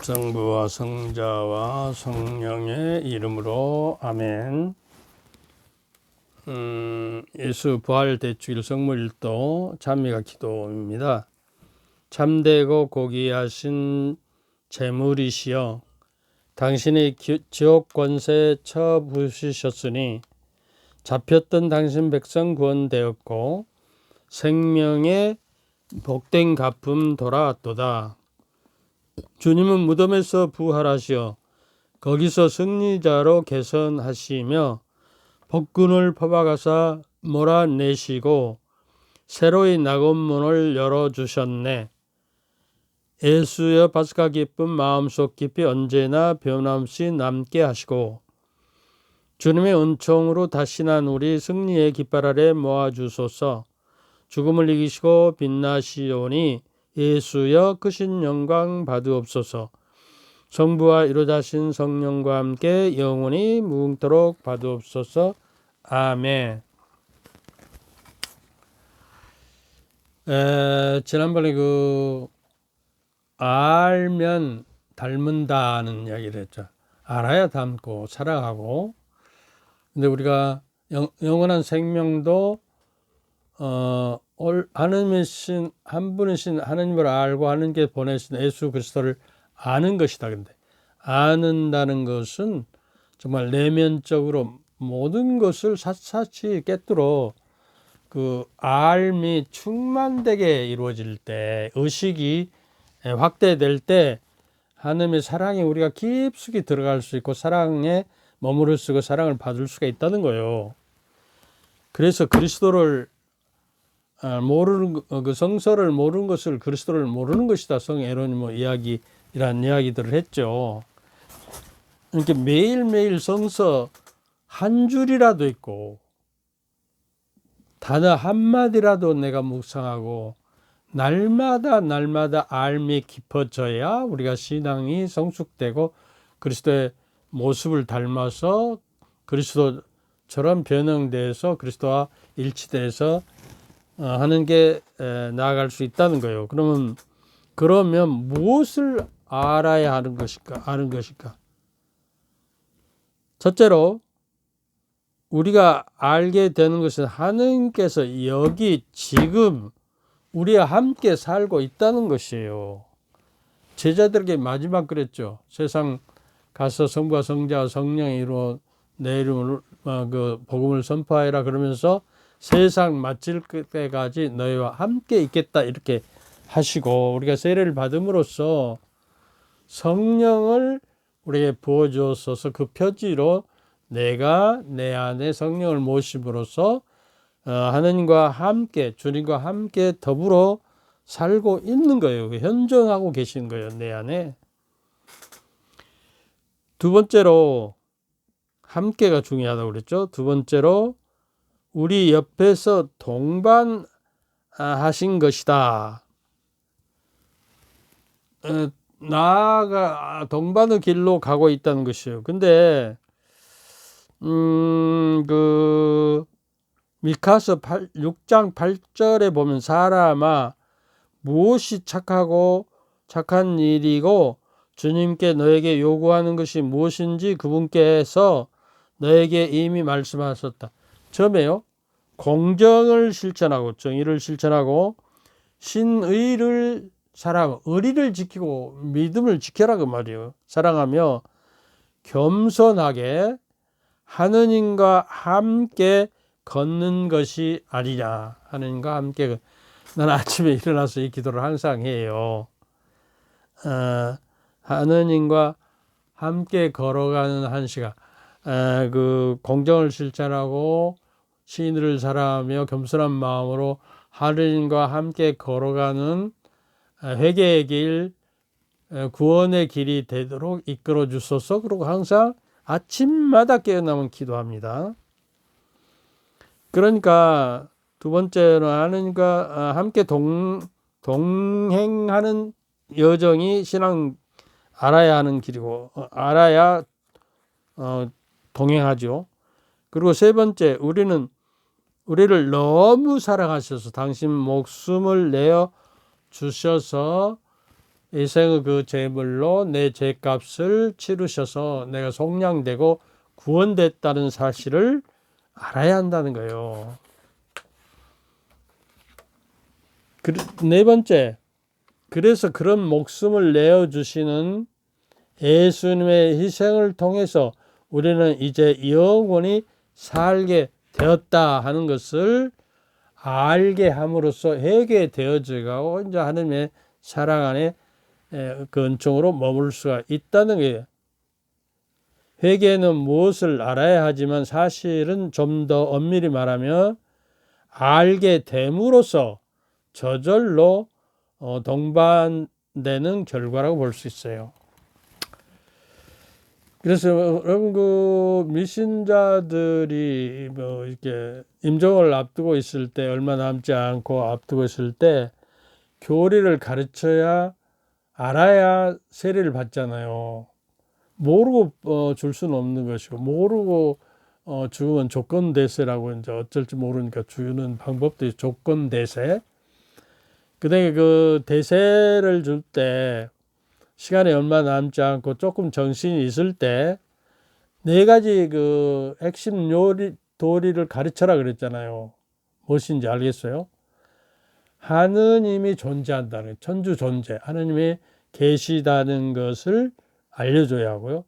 성부와 성자와 성령의 이름으로 아멘. 예수 부활 대축일 성물일도 찬미가 기도입니다. 참되고 고귀하신 재물이시여, 당신의 지옥 권세에 처부수셨으니 잡혔던 당신 백성 구원되었고 생명의 복된 갚음 돌아왔도다. 주님은 무덤에서 부활하시어 거기서 승리자로 개선하시며 복군을 퍼박아사 몰아내시고 새로이 낙원문을 열어주셨네. 예수여, 파스카 기쁨 마음속 깊이 언제나 변함없이 남게 하시고 주님의 은총으로 다시 난 우리 승리의 깃발 아래 모아주소서. 죽음을 이기시고 빛나시오니 예수여, 크신 영광 받으옵소서. 성부와 이루자신 성령과 함께 영원히 무궁토록 받으옵소서. 아멘. 지난번에 알면 닮는다는 이야기를 했죠. 알아야 닮고 살아가고. 근데 우리가 영원한 생명도 하나님이신 한 분이신 하나님을 알고 하는 게 보내신 예수 그리스도를 아는 것이다. 근데 아는다는 것은 정말 내면적으로 모든 것을 샅샅이 꿰뚫어 그 알미 충만되게 이루어질 때, 의식이 확대될 때 하나님의 사랑에 우리가 깊숙이 들어갈 수 있고 사랑에 머무를 수 있고 사랑을 받을 수가 있다는 거예요. 그래서 그리스도를 모르는 그 성서를 모르는 것을 그리스도를 모르는 것이다. 성 에로니모 이야기라는 이야기들을 했죠. 이렇게 매일매일 성서 한 줄이라도 있고 단어 한마디라도 내가 묵상하고 날마다 알미 깊어져야 우리가 신앙이 성숙되고 그리스도의 모습을 닮아서 그리스도처럼 변형돼서 그리스도와 일치돼서 하는 게 나아갈 수 있다는 거예요. 그러면 무엇을 알아야 하는 것일까? 첫째로 우리가 알게 되는 것은 하나님께서 여기 지금 우리와 함께 살고 있다는 것이에요. 제자들에게 마지막 그랬죠. 세상 가서 성부와 성자와 성령의 이름으로 내 이름으로 그 복음을 선포하여라 그러면서 세상 마칠 때까지 너희와 함께 있겠다 이렇게 하시고, 우리가 세례를 받음으로써 성령을 우리에게 부어주었어서 그 표지로 내가 내 안에 성령을 모심으로써 하나님과 함께, 주님과 함께 더불어 살고 있는 거예요. 현존하고 계신 거예요, 내 안에. 두 번째로 함께가 중요하다고 그랬죠. 두 번째로 우리 옆에서 동반하신 것이다. 나아가 동반의 길로 가고 있다는 것이에요. 근데 미카서 6장 8절에 보면 사람아, 무엇이 착한 일이고 주님께 너에게 요구하는 것이 무엇인지 그분께서 너에게 이미 말씀하셨다. 처음에요, 공정을 실천하고 정의를 실천하고 신의를 사랑하고 의리를 지키고 믿음을 지켜라 그 말이에요. 사랑하며 겸손하게 하느님과 함께 걷는 것이 아니냐. 하느님과 함께. 나는 아침에 일어나서 이 기도를 항상 해요. 하느님과 함께 걸어가는 한 시간. 그 공정을 실천하고 신의를 사랑하며 겸손한 마음으로 하느님과 함께 걸어가는 회개의 길, 구원의 길이 되도록 이끌어 주소서. 그리고 항상 아침마다 깨어나면 기도합니다. 그러니까 두 번째는 하나님과 함께 동행하는 여정이 신앙 알아야 하는 길이고, 알아야 동행하죠. 그리고 세 번째, 우리를 너무 사랑하셔서 당신 목숨을 내어 주셔서 이생의 그 제물로 내 죄값을 치르셔서 내가 속량되고 구원됐다는 사실을 알아야 한다는 거예요. 네 번째, 그래서 그런 목숨을 내어주시는 예수님의 희생을 통해서 우리는 이제 영원히 살게 되었다 하는 것을 알게 함으로써 회개되어져가고 이제 하나님의 사랑 안에 그 은총으로 머물 수가 있다는 거예요. 회개는 무엇을 알아야 하지만 사실은 좀 더 엄밀히 말하면 알게 됨으로써 저절로 동반되는 결과라고 볼 수 있어요. 그래서 여러분 그 미신자들이 뭐 이렇게 임종을 앞두고 있을 때 얼마 남지 않고 앞두고 있을 때 교리를 가르쳐야 알아야 세례를 받잖아요. 모르고 줄 수는 없는 것이고 모르고 주면 조건 대세라고 이제 어쩔지 모르니까 주는 방법도 조건 대세. 그다음에 그 대세를 줄 때 시간이 얼마 남지 않고 조금 정신이 있을 때 네 가지 그 핵심 도리를 가르쳐라 그랬잖아요. 무엇인지 알겠어요? 하느님이 존재한다는 천주 존재, 하느님이 계시다는 것을 알려줘야 하고요.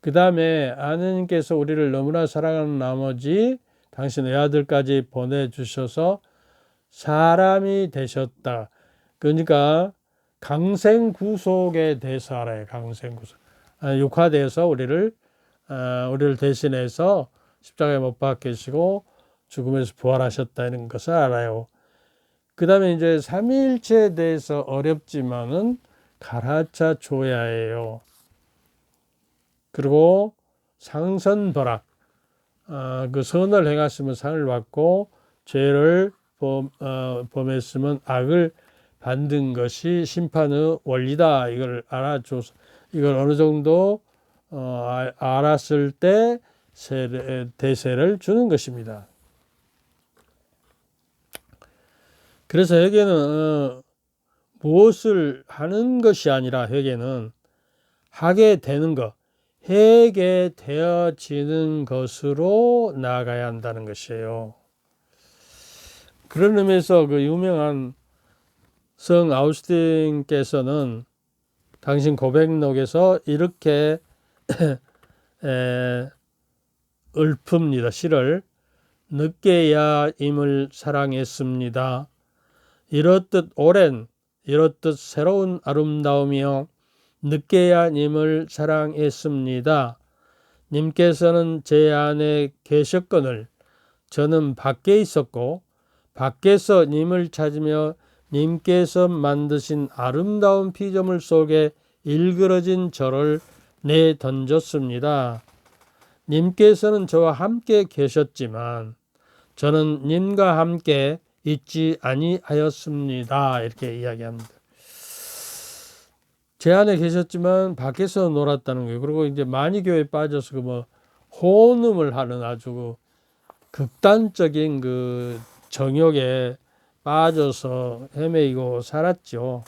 그 다음에 하느님께서 우리를 너무나 사랑하는 나머지 당신 외아들까지 보내주셔서 사람이 되셨다. 그러니까 강생구속에 대해서 알아요. 강생구속. 육화돼서 우리를 대신해서 십자가에 못 박히시고 죽음에서 부활하셨다는 것을 알아요. 그 다음에 이제 삼위일체에 대해서 어렵지만은 가르쳐 줘야 해요. 그리고 상선벌악, 그 선을 행하시면 상을 받고 죄를 범했으면 악을 받는 것이 심판의 원리다. 이걸 알아줘서 이걸 어느 정도 알았을 때 대세를 주는 것입니다. 그래서 회개는 무엇을 하는 것이 아니라 회개는 하게 되는 것, 회개되어지는 것으로 나아가야 한다는 것이에요. 그런 의미에서 그 유명한 성 아우스틴께서는 당신 고백록에서 이렇게 읊습니다. 시를 늦게야 임을 사랑했습니다. 이렇듯 오랜 이렇듯 새로운 아름다움이요 늦게야 님을 사랑했습니다. 님께서는 제 안에 계셨거늘 저는 밖에 있었고 밖에서 님을 찾으며 님께서 만드신 아름다운 피조물 속에 일그러진 저를 내던졌습니다. 님께서는 저와 함께 계셨지만 저는 님과 함께 있지 아니하였습니다. 이렇게 이야기합니다. 제 안에 계셨지만 밖에서 놀았다는 거예요. 그리고 이제 만이교에 빠져서 호흡을 하는 아주 극단적인 그 정욕에 빠져서 헤매이고 살았죠.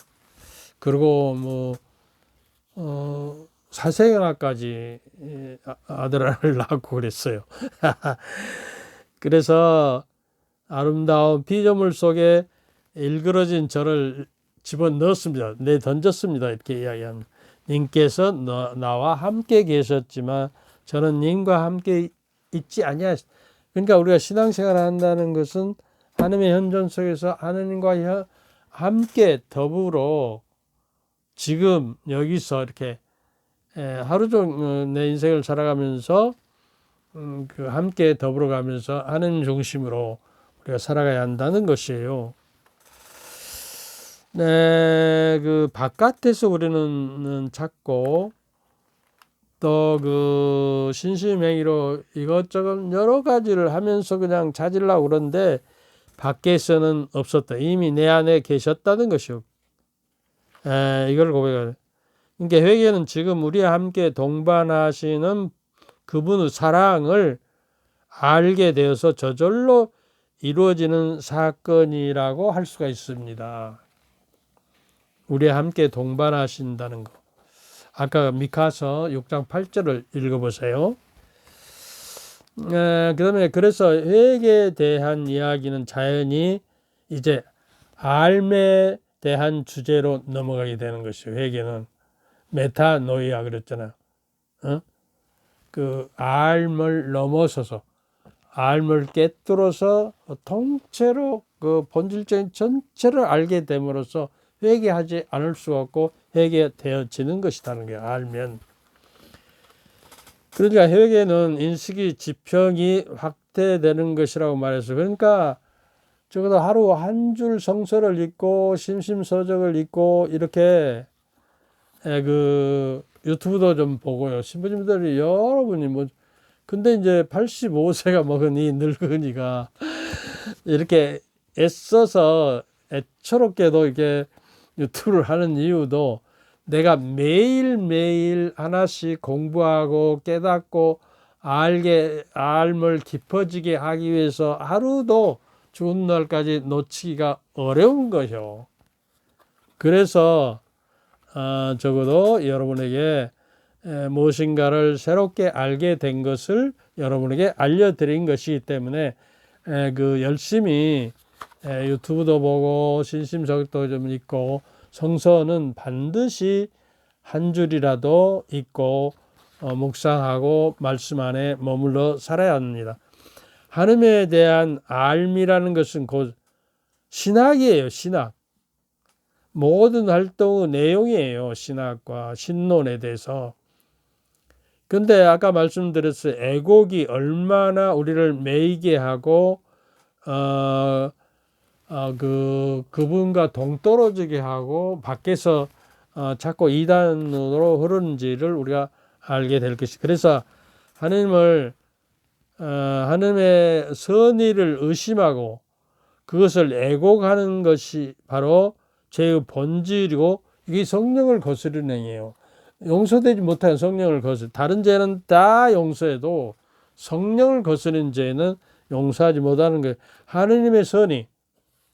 그리고 사생아까지 아들 하나를 낳고 그랬어요. 그래서 아름다운 피조물 속에 일그러진 저를 집어넣었습니다. 던졌습니다. 이렇게 이야기합니다. 님께서 나와 함께 계셨지만 저는 님과 함께 있지 아니하셨습니다. 그러니까 우리가 신앙생활을 한다는 것은 하나님의 현존 속에서 하나님과 함께 더불어 지금 여기서 이렇게 하루 종일 내 인생을 살아가면서 함께 더불어 가면서 하나님 중심으로 우리가 살아가야 한다는 것이에요. 네, 그 바깥에서 우리는 찾고 또 그 신심행위로 이것저것 여러 가지를 하면서 그냥 찾으려고 그러는데 밖에서는 없었다. 이미 내 안에 계셨다는 것이요. 이걸 고백해요. 그러니까 회개는 지금 우리와 함께 동반하시는 그분의 사랑을 알게 되어서 저절로 이루어지는 사건이라고 할 수가 있습니다. 우리와 함께 동반하신다는 거. 아까 미카서 6장 8절을 읽어보세요. 그다음에 그래서 회개에 대한 이야기는 자연히 이제 알에 대한 주제로 넘어가게 되는 것이요. 회개는 메타노이아 그랬잖아요. 그 알을 넘어서서 알을 깨뚫어서 통째로 그 본질적인 전체를 알게 됨으로써 회개하지 않을 수가 없고 회개되어지는 것이라는 게 알면. 그러니까 회개는 인식이 지평이 확대되는 것이라고 말해서, 그러니까 적어도 하루 한 줄 성서를 읽고 심심서적을 읽고 이렇게 그 유튜브도 좀 보고요. 신부님들이 여러분이 뭐 근데 이제 85세가 먹은 이 늙은이가 이렇게 애써서 애처롭게도 이렇게 유튜브를 하는 이유도 내가 매일매일 하나씩 공부하고 깨닫고 알을 깊어지게 하기 위해서 하루도 죽은 날까지 놓치기가 어려운 것이요. 그래서 적어도 여러분에게 무엇인가를 새롭게 알게 된 것을 여러분에게 알려드린 것이기 때문에 그 열심히 유튜브도 보고 신심서적도 좀 읽고 성서는 반드시 한 줄이라도 읽고 묵상하고 말씀 안에 머물러 살아야 합니다. 하나님에 대한 알미라는 것은 곧 신학이에요. 신학. 모든 활동의 내용이에요. 신학과 신론에 대해서. 근데 아까 말씀드렸어요. 애곡이 얼마나 우리를 매이게 하고 그분과 동떨어지게 하고 밖에서 자꾸 이단으로 흐르는지를 우리가 알게 될 것이. 그래서 하나님의 선의를 의심하고 그것을 애곡하는 것이 바로 죄의 본질이고 이게 성령을 거스르는 행위예요. 용서되지 못한 성령을 거스르. 다른 죄는 다 용서해도 성령을 거스르는 죄는 용서하지 못하는 거예요. 하느님의 선의,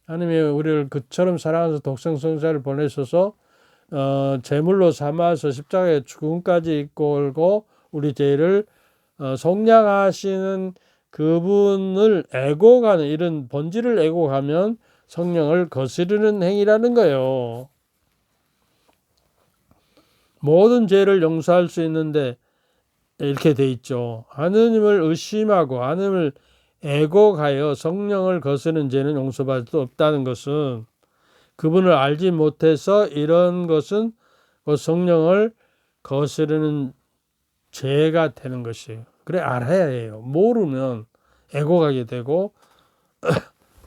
하느님이 우리를 그처럼 사랑하셔서 독생성자를 보내셔서 제물로 삼아서 십자가에 죽음까지 이끌고 우리 죄를 속량하시는 그분을 애곡하는, 이런 본질을 애곡하면 성령을 거스르는 행위라는 거예요. 모든 죄를 용서할 수 있는데 이렇게 돼 있죠. 하느님을 의심하고 하느님을 애곡하여 성령을 거스르는 죄는 용서받을 수 없다는 것은 그분을 알지 못해서 이런 것은 성령을 거스르는 죄가 되는 것이에요. 그래 알아야 해요. 모르면 애곡하게 되고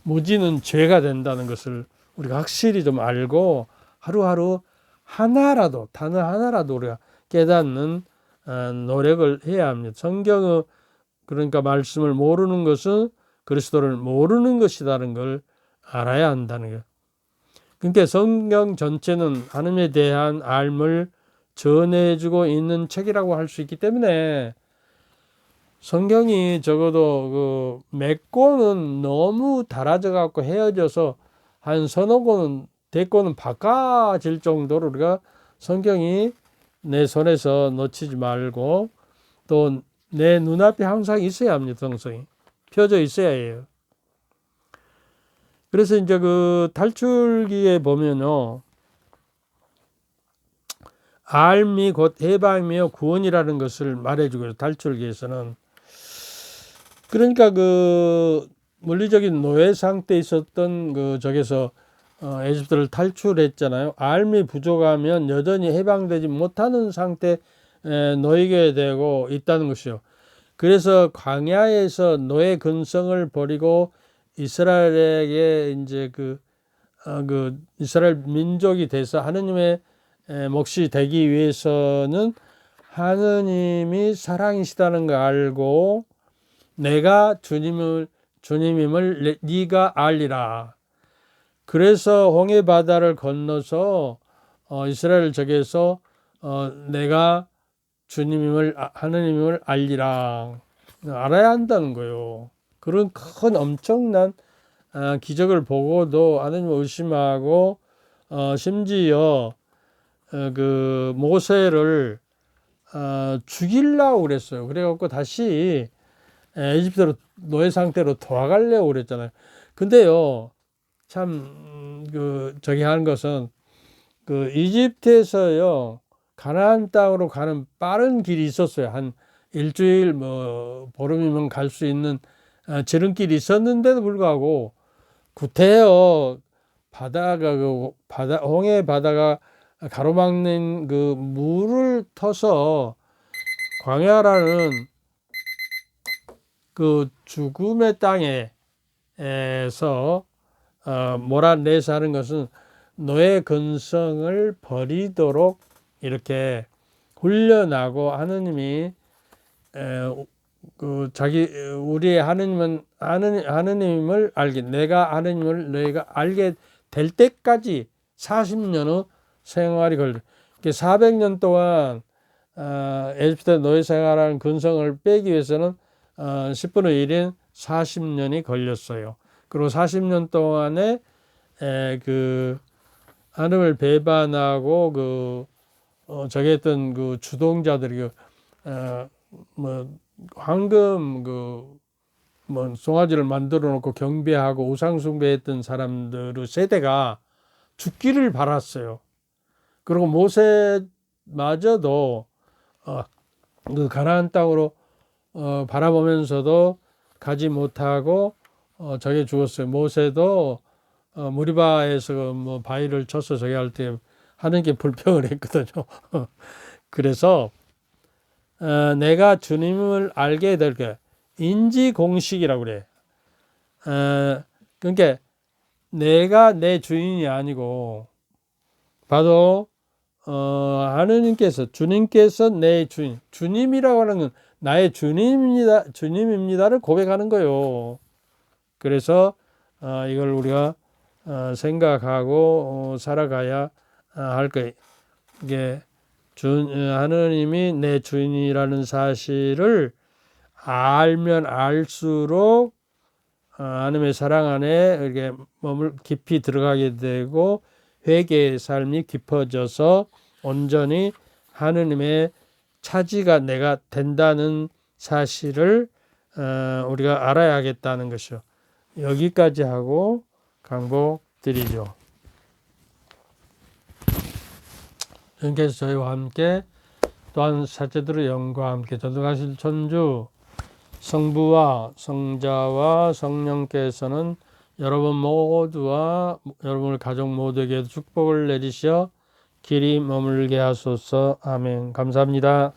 무지는 죄가 된다는 것을 우리가 확실히 좀 알고 하루하루 하나라도 단어 하나라도 우리가 깨닫는 노력을 해야 합니다. 성경의 그러니까 말씀을 모르는 것은 그리스도를 모르는 것이라는 걸 알아야 한다는 거예요. 그러니까 성경 전체는 하나님에 대한 알을 전해주고 있는 책이라고 할 수 있기 때문에 성경이 적어도 몇 권은 너무 달아져 갖고 헤어져서 한 서너 권은 대권은 바꿔질 정도로 우리가 성경이 내 손에서 놓치지 말고 또 내 눈앞에 항상 있어야 합니다. 성경이 펴져 있어야 해요. 그래서 이제 그 탈출기에 보면요, 알미 곧 해방이며 구원이라는 것을 말해주고 탈출기에서는. 그러니까 그 물리적인 노예 상태에 있었던 그 적에서 에집트를 탈출했잖아요. 알미 부족하면 여전히 해방되지 못하는 상태에 놓이게 되고 있다는 것이요. 그래서 광야에서 노예 근성을 버리고 이스라엘에게 이제 그 이스라엘 민족이 돼서 하느님의 몫이 되기 위해서는 하느님이 사랑이시다는 걸 알고 내가 주님임을 네가 알리라. 그래서 홍해 바다를 건너서 이스라엘 적에서 내가 주님임을 하느님임을 알리라. 알아야 한다는 거예요. 그런 큰 엄청난 기적을 보고도 하느님을 의심하고 심지어 그 모세를 죽이려고 그랬어요. 그래갖고 다시 에집트로 노예 상태로 돌아가려고 그랬잖아요. 근데요, 참 저기 하는 것은 그 이집트에서요 가나안 땅으로 가는 빠른 길이 있었어요. 한 일주일 뭐 보름이면 갈 수 있는 지름길이 있었는데도 불구하고 구태여 바다가 홍해 바다가 가로막는 그 물을 터서 광야라는 그 죽음의 땅에서 몰아내서 하는 것은 너의 근성을 버리도록 이렇게 훈련하고 하느님이 그 우리의 하느님을 알게, 내가 하느님을 너희가 알게 될 때까지 40년의 생활이 걸려. 400년 동안 에집트 노예 생활하는 근성을 빼기 위해서는 10분의 1인 40년이 걸렸어요. 그리고 40년 동안에 그 하느님을 배반하고 저기 했던 그 주동자들이 뭐 황금 뭐 송아지를 만들어 놓고 경배하고 우상 숭배했던 사람들의 세대가 죽기를 바랐어요. 그리고 모세마저도 그 가나안 땅으로 바라보면서도 가지 못하고 저게 죽었어요. 모세도 무리바에서 뭐 바위를 쳐서 저기 할 때 하느님께 불평을 했거든요. 그래서 내가 주님을 알게 될 게 인지 공식이라고 그래. 그러니까 내가 내 주인이 아니고 바로 하느님께서 주님께서 내 주인, 주님이라고 하는 건 나의 주님입니다를 고백하는 거예요. 그래서 이걸 우리가 생각하고 살아가야 할 거예요. 이게 하느님이 내 주인이라는 사실을 알면 알수록 하나님의 사랑 안에 이렇게 깊이 들어가게 되고 회개의 삶이 깊어져서 온전히 하느님의 차지가 내가 된다는 사실을 우리가 알아야겠다는 것이요. 여기까지 하고 강복드리죠. 주님께서 저희와 함께 또한 사제들의 영과 함께 전도하실 천주 성부와 성자와 성령께서는 여러분 모두와 여러분의 가족 모두에게 축복을 내리시어 길이 머물게 하소서. 아멘. 감사합니다.